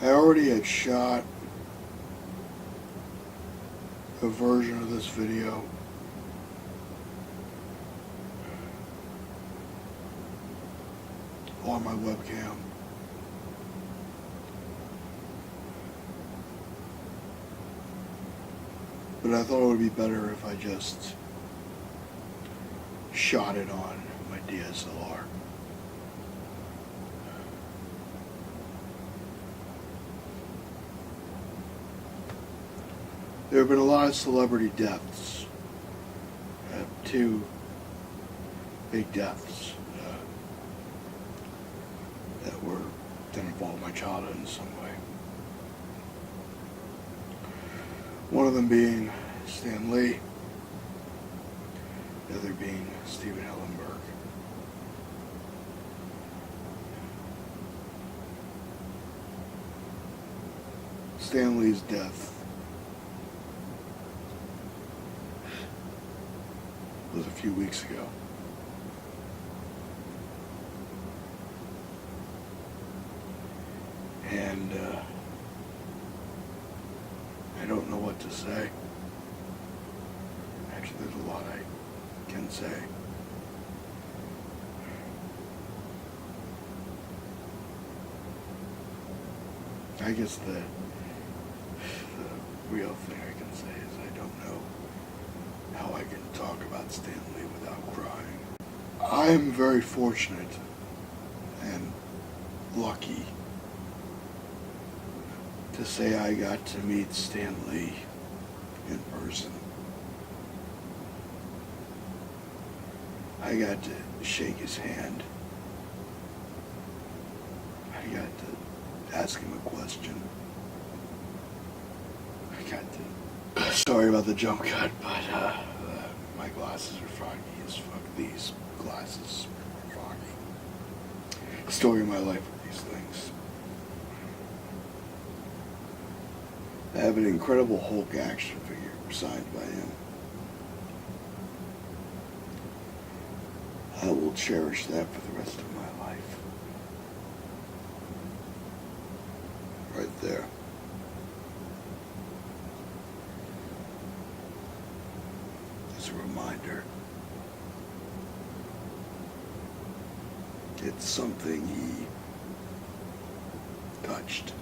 I already had shot a version of this video on my webcam. But I thought it would be better if I just shot it on my DSLR. There have been a lot of celebrity deaths. I have two big deaths that involved my childhood in some way. One of them being Stan Lee, the other being Steven Hillenburg. Stan Lee's death was a few weeks ago. And I don't know what to say. Actually, there's a lot I can say. I guess the real thing I can say is I don't know how I can talk about Stan Lee without crying. I am very fortunate and lucky to say I got to meet Stan Lee in person. I got to shake his hand. I got to ask him a question. I got to... Sorry about the jump cut, but my glasses are foggy as fuck. These glasses are foggy. Story of my life with these things. I have an incredible Hulk action figure signed by him. I will cherish that for the rest of my life. Right there. As a reminder, it's something he touched.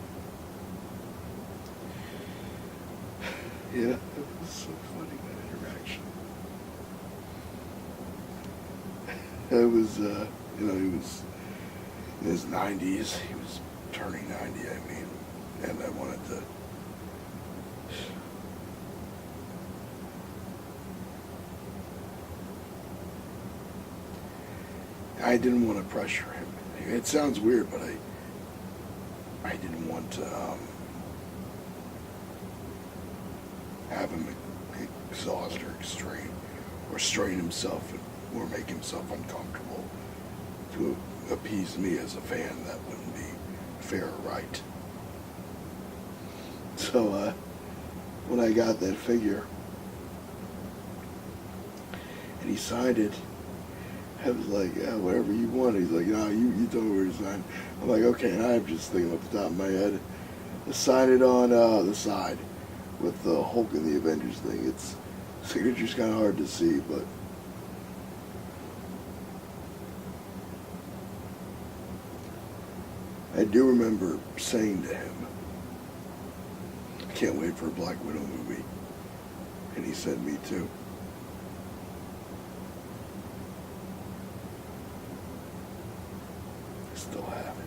Yeah, it was so funny, that interaction. It was, he was in his 90s. He was turning 90, I mean, and I wanted to... I didn't want to pressure him. It sounds weird, but I didn't want to, have him exhaust or strain himself or make himself uncomfortable to appease me as a fan. That wouldn't be fair or right. So when I got that figure and he signed it, I was like, yeah, whatever you want. He's like, no, you told me where to sign. I'm like, okay, and I'm just thinking off the top of my head, to sign it on the side with the Hulk and the Avengers thing. Its signature's kind of hard to see, but I do remember saying to him, I can't wait for a Black Widow movie. And he said, me too. I still have it.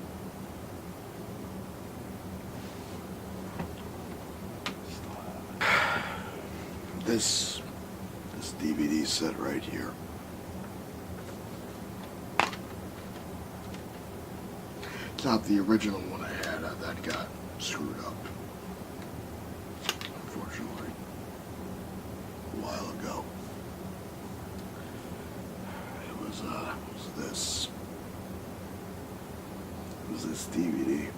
This DVD set right here. It's not the original one I had. That got screwed up, unfortunately, a while ago. It was this. It was this DVD.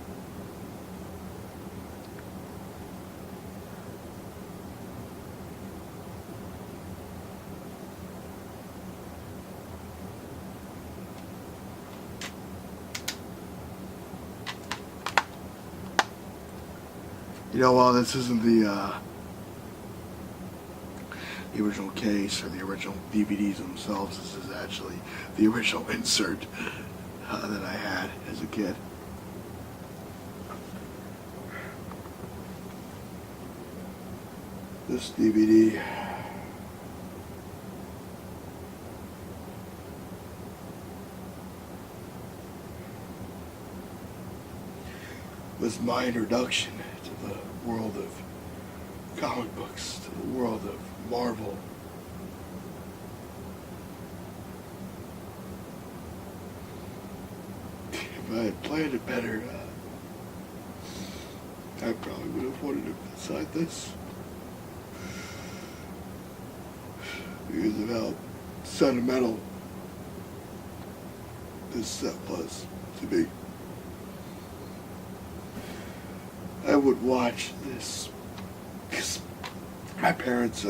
You know, while this isn't the original case or the original DVDs themselves, this is actually the original insert that I had as a kid. This DVD was my introduction to the world of comic books, to the world of Marvel. If I had planned it better, I probably would have wanted to decide this. Because of how sentimental this set was to me. I would watch this because my parents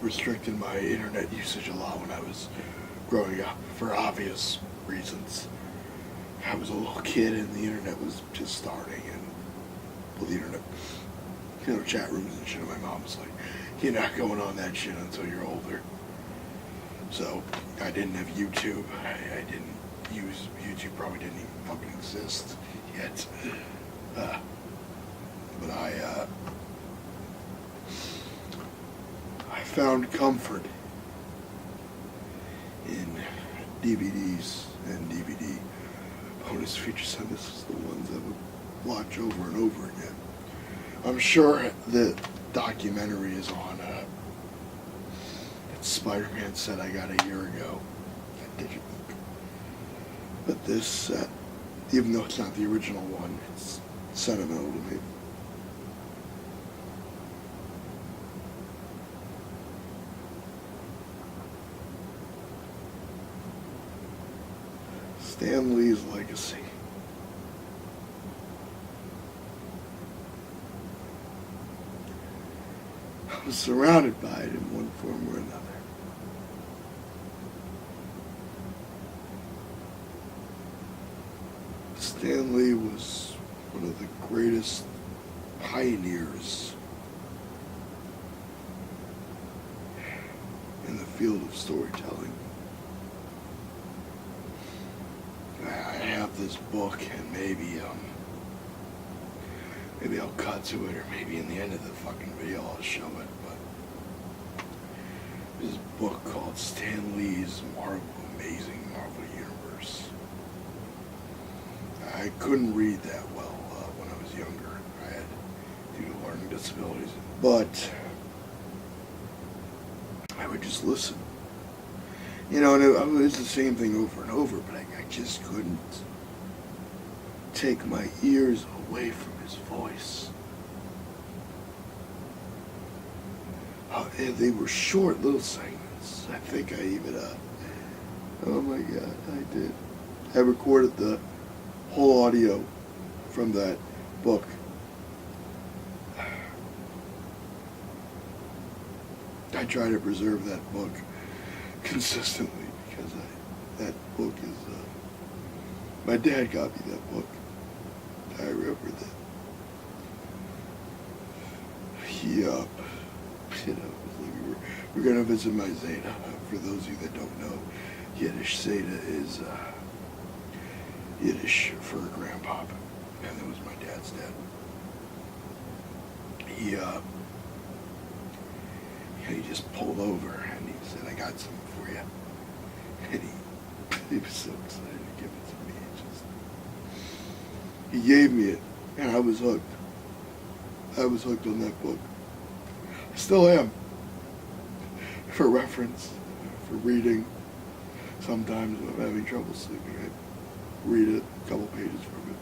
restricted my internet usage a lot when I was growing up for obvious reasons. I was a little kid and the internet was just starting, and well, the internet, chat rooms and shit, and my mom was like, you're not going on that shit until you're older. So I didn't have YouTube. I didn't use YouTube. Probably didn't even fucking exist yet. But I found comfort in DVDs and DVD bonus features, and this is the ones I would watch over and over again. I'm sure the documentary is on that Spider-Man set I got a year ago. But this set, even though it's not the original one, it's sentimental to me. Stan Lee's legacy. I was surrounded by it in one form or another. Stan Lee was one of the greatest pioneers in the field of storytelling. I have this book, and maybe I'll cut to it, or maybe in the end of the fucking video I'll show it, but there's this book called Stan Lee's Amazing Marvel Universe. I couldn't read that well when I was younger. I had due to learning disabilities, but I would just listen. And it was the same thing over and over, but I just couldn't take my ears away from his voice. And they were short little segments. I think I even, oh my God, I did. I recorded the whole audio from that book. I try to preserve that book consistently because that book is, my dad got me that book. I remember that. He, we're going to visit my Zeta. For those of you that don't know, Yiddish Zeta is Yiddish for grandpa, and that was my dad's dad. He just pulled over and he said, I got something for you. And he was so excited to give it to me. He gave me it, and I was hooked. I was hooked on that book. I still am. For reference, for reading. Sometimes when I'm having trouble sleeping, I read it, a couple pages from it.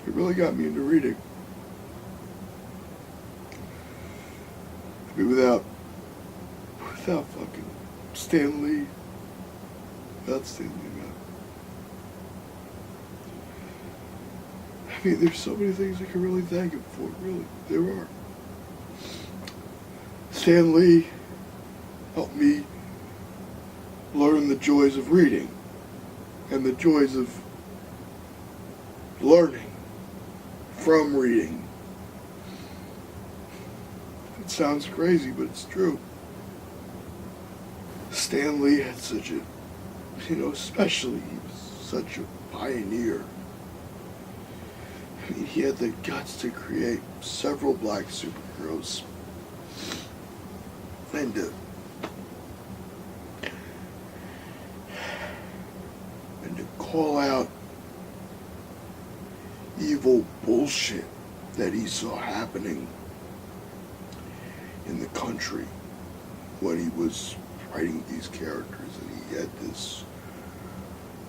It really got me into reading. I mean, without fucking Stan Lee, without Stan Lee, man. I mean, there's so many things I can really thank him for, really. There are. Stan Lee helped me learn the joys of reading and the joys of learning from reading. It sounds crazy, but it's true. Stan Lee had such a, especially, he was such a pioneer. I mean, he had the guts to create several black superheroes. And to call out evil bullshit that he saw happening in the country when he was writing these characters, and he had this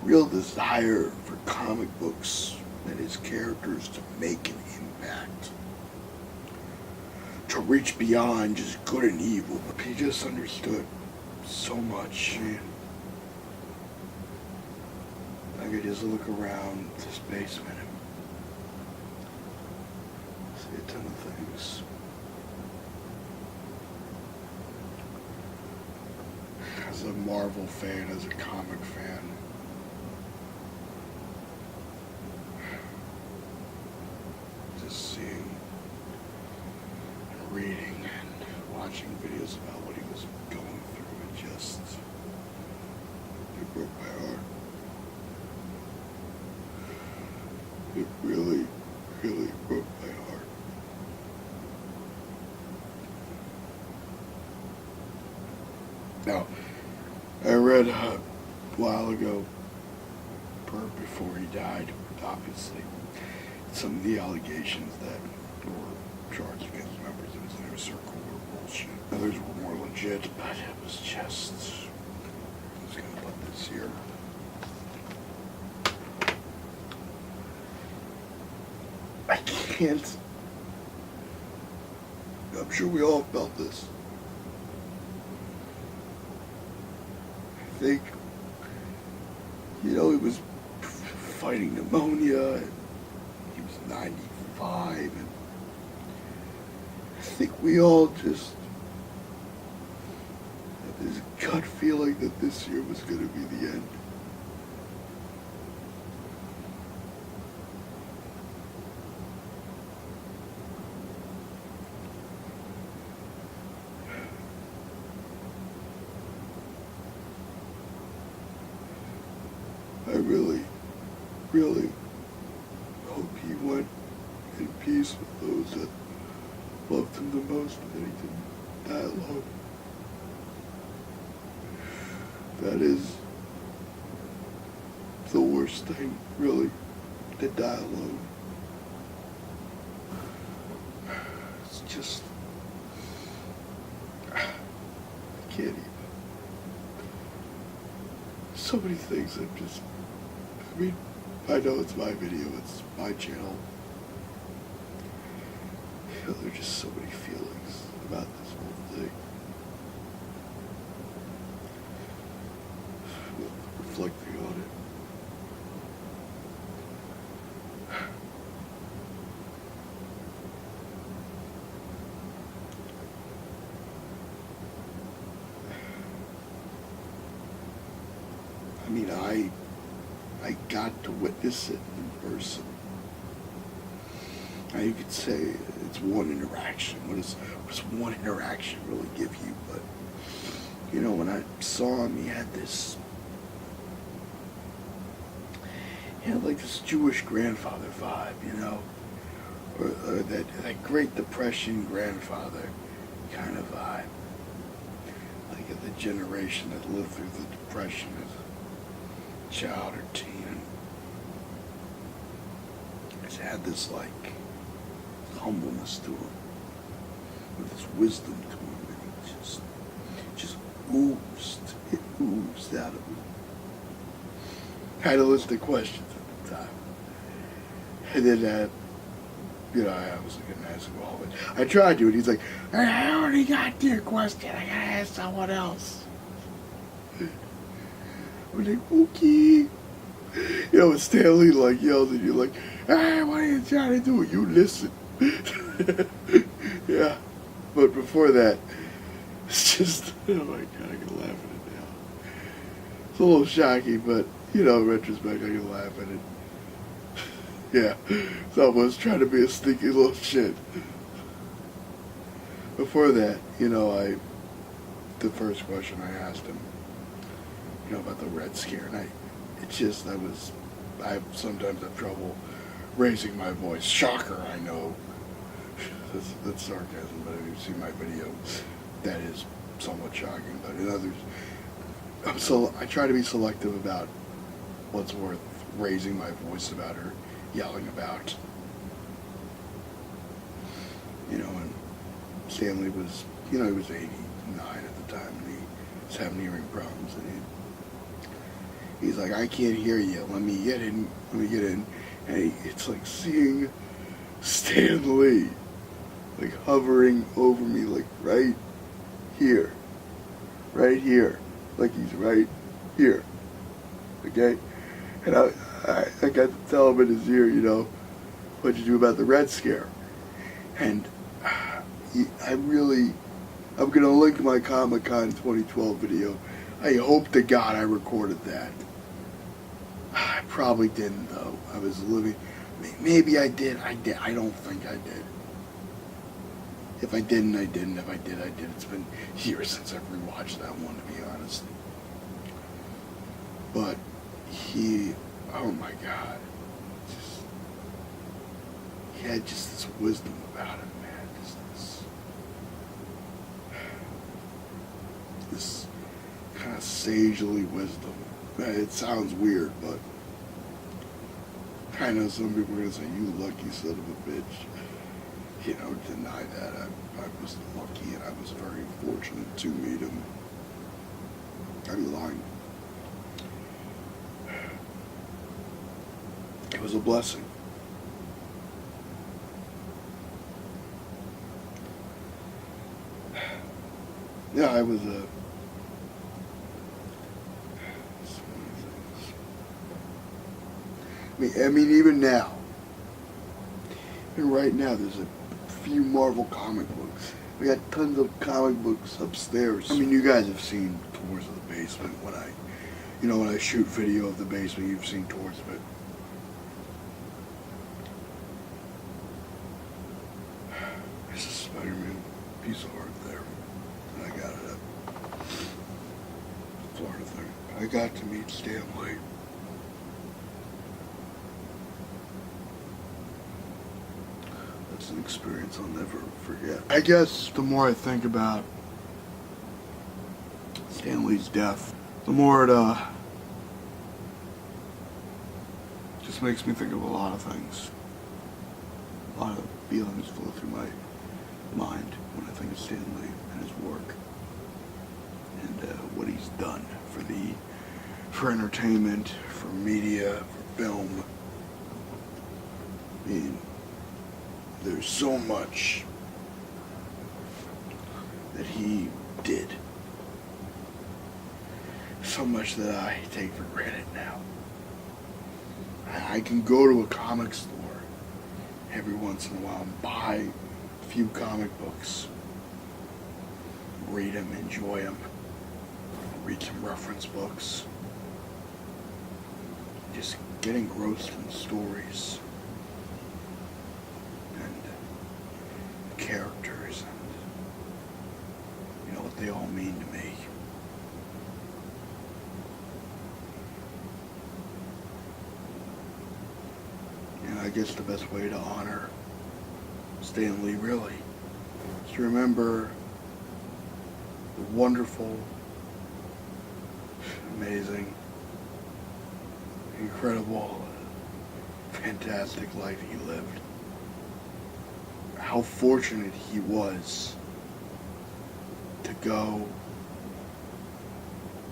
real desire for comic books and his characters to make an impact, to reach beyond just good and evil. He just understood so much. I could just look around this basement and see a ton of things. As a Marvel fan, as a comic fan, just seeing and reading and watching videos about what he was going through, it broke my heart. It really, really broke my heart. Now, I read a while ago, before he died, obviously, some of the allegations that were charged against members of his inner circle were bullshit. Others were more legit, but it was just, I was going to put this here. I can't. I'm sure we all felt this. I think, he was fighting pneumonia, and he was 95, and I think we all just had this gut feeling that this year was going to be the end. I really, really hope he went in peace with those that loved him the most, and that he didn't die alone. That is the worst thing, really, to die alone. It's just, I can't even. So many things that just, I know it's my video, it's my channel. There are just so many feelings about this whole thing. Reflecting on it. I mean, I got to witness it in person. Now you could say it's one interaction. What does one interaction really give you? But, when I saw him, he had like this Jewish grandfather vibe, or that Great Depression grandfather kind of vibe. Like the generation that lived through the Depression as a child or teen. He's had this humbleness to him, with this wisdom to him, and it just oozed out of him. I had a list of questions at the time, and then I wasn't going to ask him all of it. I tried to, and he's like, I already got your question, I got to ask someone else. I'm like, okay. Stan Lee yelled at you hey, what are you trying to do? You listen. Yeah. But before that, it's just, oh my God, I can laugh at it now. It's a little shocking, but, in retrospect, I can laugh at it. Yeah, someone's trying to be a sneaky little shit. Before that, the first question I asked him, about the Red Scare, and I sometimes have trouble raising my voice. Shocker, I know. That's sarcasm, but if you've seen my video, that is somewhat shocking. But in others, I try to be selective about what's worth raising my voice about or yelling about. And Stanley was, he was 89 at the time, and he was having hearing problems, and he's like, I can't hear you, let me get in. And it's like seeing Stan Lee, like hovering over me, like right here, like he's right here, okay? And I got to tell him in his ear, what'd you do about the Red Scare? And I'm going to link my Comic-Con 2012 video. I hope to God I recorded that. I probably didn't, though. I was living. Maybe I did. I don't think I did. If I didn't, I didn't. If I did, I did. It's been years since I've rewatched that one, to be honest. But oh my God. He had just this wisdom about him, man. This kind of sagely wisdom. It sounds weird, but I know some people are going to say, you lucky son of a bitch. Deny that. I was lucky and I was very fortunate to meet him. I'd be lying. It was a blessing. Yeah, I was I mean, even now, and right now, there's a few Marvel comic books. We got tons of comic books upstairs. I mean, you guys have seen tours of the basement when I shoot video of the basement. You've seen tours of it. There's a Spider-Man piece of art there, and I got it at Florida thing. I got to meet Stan Lee. It's an experience I'll never forget. I guess the more I think about Stan Lee's death, the more it just makes me think of a lot of things. A lot of feelings flow through my mind when I think of Stan Lee and his work and what he's done for entertainment, for media, for film. I mean, there's so much that he did. So much that I take for granted now. I can go to a comic store every once in a while and buy a few comic books. Read them, enjoy them. Read some reference books. Just get engrossed in stories. Characters and what they all mean to me. And I guess the best way to honor Stan Lee really is to remember the wonderful, amazing, incredible, fantastic life he lived. How fortunate he was to go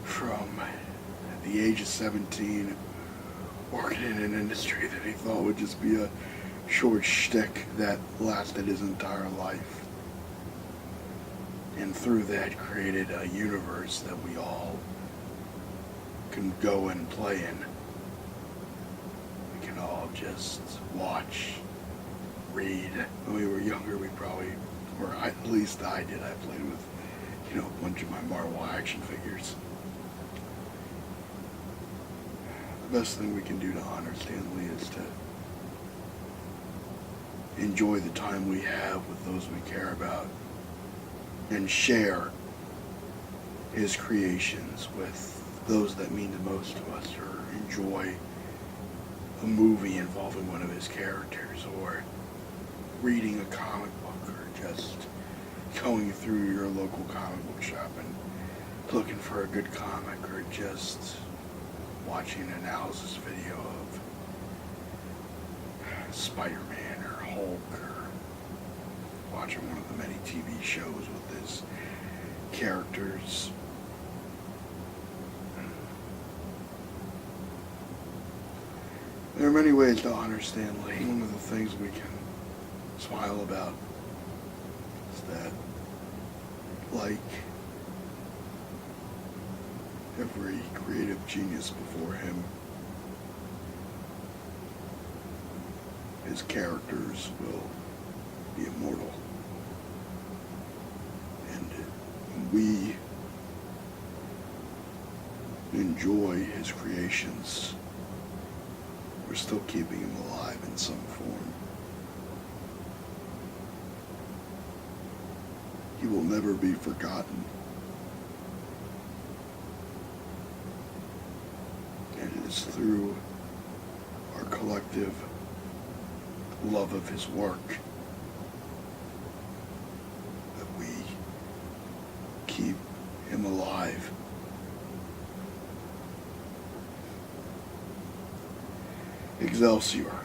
from the age of 17 working in an industry that he thought would just be a short shtick that lasted his entire life, and through that created a universe that we all can go and play in. We can all just watch, read. When we were younger, we probably, or at least I did, I played with, a bunch of my Marvel action figures. The best thing we can do to honor Stan Lee is to enjoy the time we have with those we care about, and share his creations with those that mean the most to us, or enjoy a movie involving one of his characters, or reading a comic book, or just going through your local comic book shop and looking for a good comic, or just watching an analysis video of Spider-Man or Hulk, or watching one of the many TV shows with his characters. There are many ways to honor Stan Lee. One of the things we can smile about is that, like every creative genius before him, his characters will be immortal. And we enjoy his creations. We're still keeping him alive in some form. He will never be forgotten. And it is through our collective love of his work that we keep him alive. Excelsior.